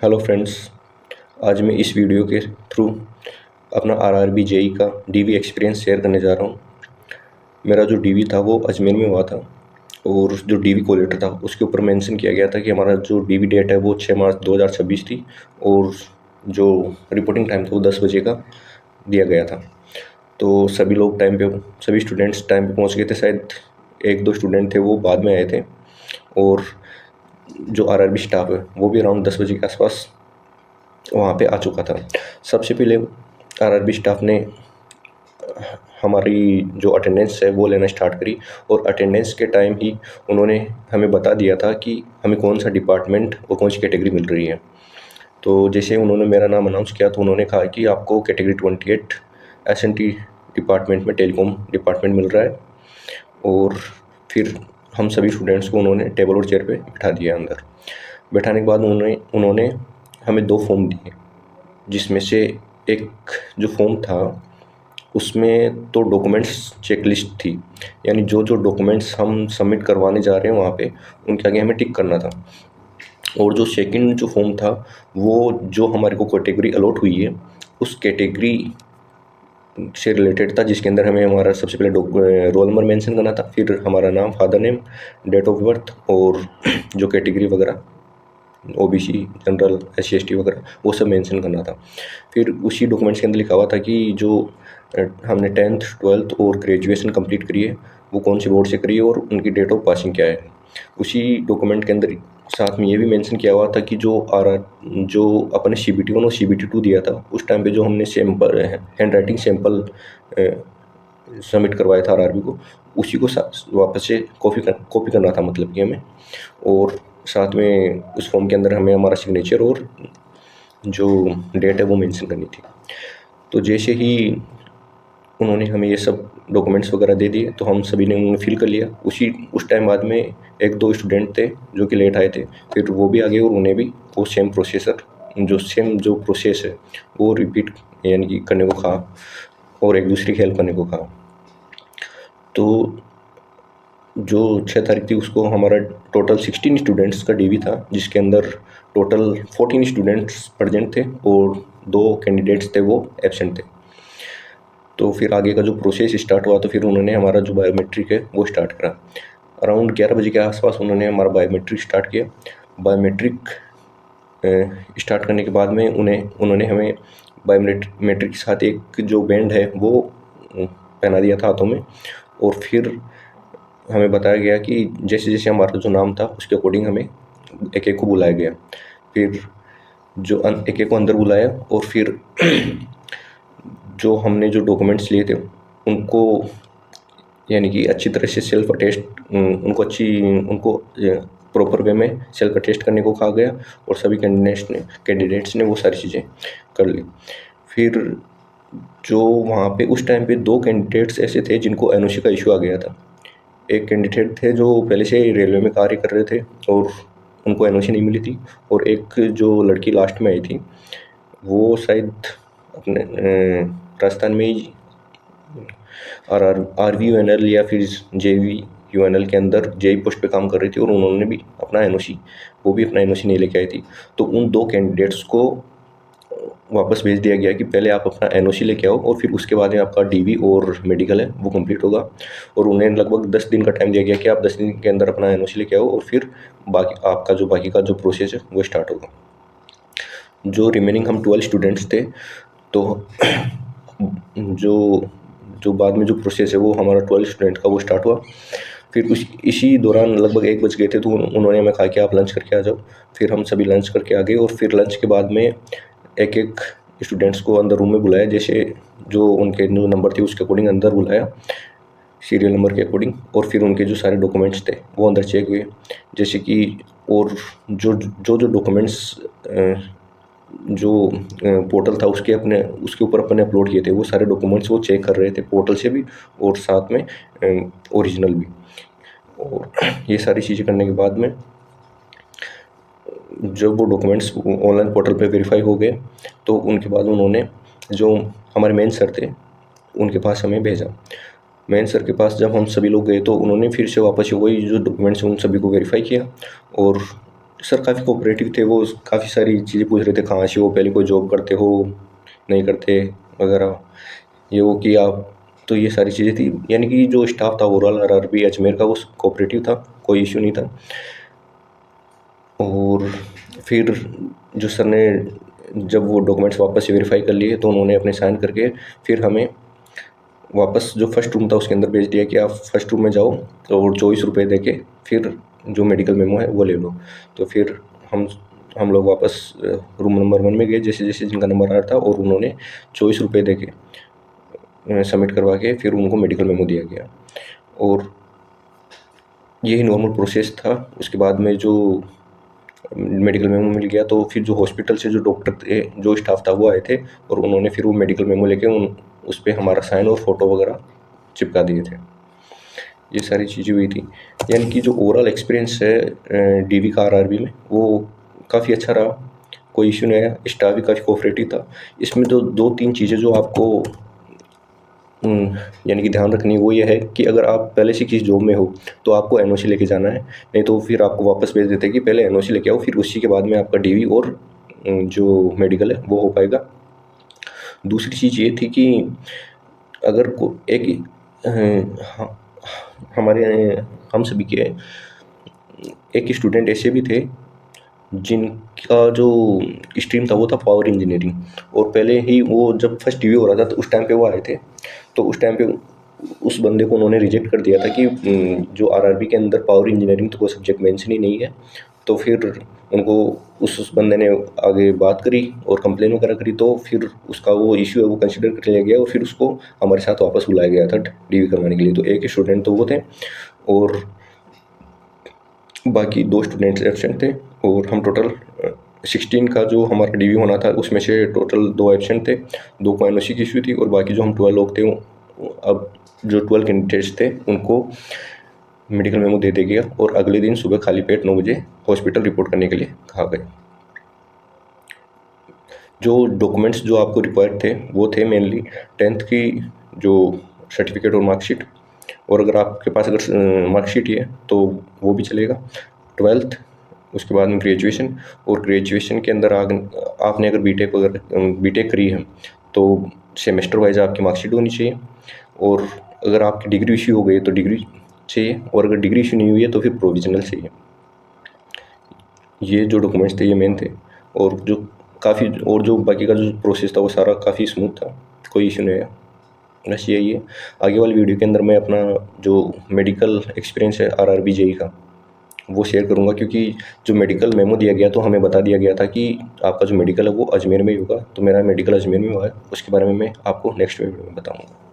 Hello friends. आज मैं इस वीडियो के थ्रू अपना आरआरबी जेई का डीवी एक्सपीरियंस शेयर करने जा रहा हूँ। मेरा जो डीवी था वो अजमेर में हुआ था और जो डीवी कोलेटर था उसके ऊपर मेंशन किया गया था कि हमारा जो डीवी डेट है वो 6 मार्च 2026 थी और जो रिपोर्टिंग टाइम था वो 10 बजे का दिया गया था। तो सभी लोग सभी स्टूडेंट्स टाइम पे पहुँच गए थे। शायद एक दो स्टूडेंट थे वो बाद में आए थे और जो आरआरबी स्टाफ है वो भी अराउंड 10 बजे के आसपास वहाँ पे आ चुका था। सबसे पहले आरआरबी स्टाफ ने हमारी जो अटेंडेंस है वो लेना स्टार्ट करी और अटेंडेंस के टाइम ही उन्होंने हमें बता दिया था कि हमें कौन सा डिपार्टमेंट और कौन सी कैटेगरी मिल रही है। तो जैसे उन्होंने मेरा नाम अनाउंस किया तो उन्होंने कहा कि आपको कैटेगरी 28 एसएनटी डिपार्टमेंट में टेलीकॉम डिपार्टमेंट मिल रहा है। और फिर हम सभी स्टूडेंट्स को उन्होंने टेबल और चेयर पे बिठा दिया। अंदर बैठाने के बाद उन्होंने हमें 2 फॉर्म दिए, जिसमें से एक जो फॉर्म था उसमें तो डॉक्यूमेंट्स चेकलिस्ट थी, यानी जो जो डॉक्यूमेंट्स हम सबमिट करवाने जा रहे हैं वहाँ पे उनके आगे हमें टिक करना था। और जो सेकंड जो फॉर्म था वो जो हमारे को कैटेगरी अलॉट हुई है उस कैटेगरी से रिलेटेड था, जिसके अंदर हमें हमारा सबसे पहले रोल नंबर मेंशन करना था, फिर हमारा नाम, father name, date of birth और जो कैटेगरी वगैरह ओबीसी, जनरल, एससी एसटी वगैरह वो सब मेंशन करना था। फिर उसी डॉक्यूमेंट्स के अंदर लिखा हुआ था कि जो हमने 10th 12th और ग्रेजुएशन कंप्लीट करी है वो कौन सी बोर्ड से करी है और उनकी डेट ऑफ पासिंग क्या है। उसी डॉक्यूमेंट के अंदर साथ में ये भी मेंशन किया हुआ था कि जो अपने CBT 1 और CBT 2 दिया था उस टाइम पे जो हमने sample hand writing sample submit करवाया था आरआरबी को, उसी को वापस से कॉपी करना था, मतलब कि हमें। और साथ में उस फॉर्म के अंदर हमें हमारा सिग्नेचर और जो डेट है वो मेंशन करनी थी। तो जैसे ही उन्होंने हमें ये सब डॉक्यूमेंट्स वगैरह दे दिए तो हम सभी ने उन्होंने फिल कर लिया। उस टाइम बाद में एक दो स्टूडेंट थे जो कि लेट आए थे, फिर वो भी आ गए और उन्हें भी वो सेम प्रोसेस है वो रिपीट यानी कि करने को कहा और एक दूसरे की हेल्प करने को कहा। तो जो 6 तारीख थी उसको हमारा टोटल 16 स्टूडेंट्स का डीवी था, जिसके अंदर टोटल 14 स्टूडेंट्स प्रेजेंट थे और 2 कैंडिडेट्स थे वो एब्सेंट थे। तो फिर आगे का जो प्रोसेस स्टार्ट हुआ तो फिर उन्होंने हमारा जो बायोमेट्रिक है वो स्टार्ट करा। अराउंड 11 बजे के आसपास उन्होंने हमारा बायोमेट्रिक स्टार्ट किया। बायोमेट्रिक स्टार्ट करने के बाद में उन्होंने हमें बायोमेट्रिक के साथ एक जो बैंड है वो पहना दिया था हाथों में। और फिर हमें बताया गया कि जैसे जैसे हमारा जो नाम था उसके अकॉर्डिंग हमें एक एक को बुलाया गया। फिर एक एक को अंदर बुलाया और फिर जो हमने जो डॉक्यूमेंट्स लिए थे उनको यानी कि अच्छी तरह से सेल्फ अटेस्ट उनको प्रॉपर वे में सेल्फ अटेस्ट करने को कहा गया और सभी कैंडिडेट्स ने वो सारी चीज़ें कर ली। फिर जो वहाँ पे उस टाइम पे 2 कैंडिडेट्स ऐसे थे जिनको एनओसी का इशू आ गया था। एक कैंडिडेट थे जो पहले से रेलवे में कार्य कर रहे थे और उनको एनओसी नहीं मिली थी, और एक जो लड़की लास्ट में आई थी वो शायद अपने राजस्थान में ही RVUNL या फिर JVUNL के अंदर जेई पोस्ट पे काम कर रही थी और उन्होंने भी अपना एनओसी नहीं लेके आई थी। तो उन 2 कैंडिडेट्स को वापस भेज दिया गया कि पहले आप अपना एनओसी लेके आओ और फिर उसके बाद में आपका डीवी और मेडिकल है वो कंप्लीट होगा। और उन्हें लगभग 10 दिन का टाइम दिया गया कि आप 10 दिन के अंदर अपना एनओसी लेके आओ और फिर बाकी का जो प्रोसेस है वो स्टार्ट होगा। जो रिमेनिंग हम 12 स्टूडेंट्स थे, तो जो बाद में जो प्रोसेस है वो हमारा 12 स्टूडेंट का वो स्टार्ट हुआ। फिर इसी दौरान लगभग 1 बज गए थे तो उन्होंने हमें कहा कि आप लंच करके आ जाओ। फिर हम सभी लंच करके आ गए और फिर लंच के बाद में एक एक स्टूडेंट्स को अंदर रूम में बुलाया, जैसे जो उनके जो नंबर थे उसके अकॉर्डिंग अंदर बुलाया सीरियल नंबर के अकॉर्डिंग। और फिर उनके जो सारे डॉक्यूमेंट्स थे वो अंदर चेक हुए, जैसे कि और जो डॉक्यूमेंट्स जो पोर्टल था उसके ऊपर अपने अपलोड किए थे वो सारे डॉक्यूमेंट्स वो चेक कर रहे थे पोर्टल से भी और साथ में ओरिजिनल भी। और ये सारी चीज़ें करने के बाद में जब वो डॉक्यूमेंट्स ऑनलाइन पोर्टल पे वेरीफाई हो गए तो उनके बाद उन्होंने जो हमारे मेन सर थे उनके पास हमें भेजा। मेन सर के पास जब हम सभी लोग गए तो उन्होंने फिर से वापस वही जो डॉक्यूमेंट्स उन सभी को वेरीफाई किया और सर काफ़ी कोऑपरेटिव थे वो, काफ़ी सारी चीज़ें पूछ रहे थे, कहाँ से हो, पहले कोई जॉब करते हो, नहीं करते वगैरह, ये वो कि आप, तो ये सारी चीज़ें थी। यानी कि जो स्टाफ था ओवरऑल आरआरबी अजमेर का वो कोऑपरेटिव था, कोई इशू नहीं था। और फिर जो सर ने जब वो डॉक्यूमेंट्स वापस से वेरीफाई कर लिए तो उन्होंने अपने साइन करके फिर हमें वापस जो फर्स्ट रूम था उसके अंदर भेज दिया कि आप फर्स्ट रूम में जाओ और 24 रुपये दे के फिर जो मेडिकल मेमो है वो ले लो। तो फिर हम लोग वापस रूम नंबर 1 में गए, जैसे जैसे जिनका नंबर आ रहा था, और उन्होंने 24 रुपये दे के सबमिट करवा के फिर उनको मेडिकल मेमो दिया गया। और यही नॉर्मल प्रोसेस था। उसके बाद में जो मेडिकल मेमो मिल गया तो फिर जो हॉस्पिटल से जो डॉक्टर थे, जो स्टाफ था वो आए थे और उन्होंने फिर वो मेडिकल मेमो लेके उस पर हमारा साइन और फोटो वगैरह चिपका दिए थे। ये सारी चीज़ें हुई थी। यानी कि जो ओवरऑल एक्सपीरियंस है डीवी का आरआरबी में वो काफ़ी अच्छा रहा, कोई इशू नहीं आया, स्टाफ भी काफ़ी कोऑपरेटिव था। इसमें जो 2-3 चीज़ें जो आपको यानी कि ध्यान रखनी वो ये है कि अगर आप पहले से किसी जॉब में हो तो आपको एनओसी लेके जाना है, नहीं तो फिर आपको वापस भेज देते हैं कि पहले एनओसी लेके आओ, फिर उसी के बाद में आपका डीवी और जो मेडिकल है वो हो पाएगा। दूसरी चीज़ ये थी कि अगर को एक हमारे हम सभी के एक स्टूडेंट ऐसे भी थे जिनका जो स्ट्रीम था वो था पावर इंजीनियरिंग, और पहले ही वो जब फर्स्ट डीवी हो रहा था तो उस टाइम पे वो आए थे, तो उस टाइम पे उस बंदे को उन्होंने रिजेक्ट कर दिया था कि जो आरआरबी के अंदर पावर इंजीनियरिंग तो कोई सब्जेक्ट मेंशन ही नहीं है। तो फिर उनको उस बंदे ने आगे बात करी और कंप्लेन वगैरह करी, तो फिर उसका वो इशू है वो कंसिडर कर लिया गया और फिर उसको हमारे साथ वापस बुलाया गया था डीवी करवाने के लिए। तो एक स्टूडेंट तो वो थे और बाकी 2 स्टूडेंट्स एब्सेंट थे, और हम टोटल 16 का जो हमारा डीवी होना था उसमें से टोटल 2 एब्सेंट थे, 2 को एनओसी की इशू थी, और बाकी जो हम 12 लोग थे अब जो 12 कैंडिडेट्स थे उनको मेडिकल मेमो दे दिया गया और अगले दिन सुबह खाली पेट 9 बजे हॉस्पिटल रिपोर्ट करने के लिए कहा गया। जो डॉक्यूमेंट्स जो आपको रिक्वायर्ड थे वो थे मेनली 10th की जो सर्टिफिकेट और मार्कशीट, और अगर आपके पास अगर मार्कशीट ही है तो वो भी चलेगा, 12th, उसके बाद में ग्रेजुएशन, और ग्रेजुएशन के अंदर आपने अगर बीटेक करी है तो सेमेस्टर वाइज आपकी मार्कशीट होनी चाहिए, और अगर आपकी डिग्री इशू हो गई तो डिग्री चाहिए, और अगर डिग्री इशू नहीं हुई है तो फिर प्रोविजनल चाहिए। ये जो डॉक्यूमेंट्स थे ये मेन थे, और जो बाकी का जो प्रोसेस था वो सारा काफ़ी स्मूथ था, कोई इशू नहीं आया। बस यही है। आगे वाली वीडियो के अंदर मैं अपना जो मेडिकल एक्सपीरियंस है आरआरबी जेई का वो शेयर करूंगा, क्योंकि जो मेडिकल मेमो दिया गया तो हमें बता दिया गया था कि आपका जो मेडिकल है वो अजमेर में ही होगा, तो मेरा मेडिकल अजमेर में हुआ है। उसके बारे में मैं आपको नेक्स्ट वीडियो में बताऊंगा।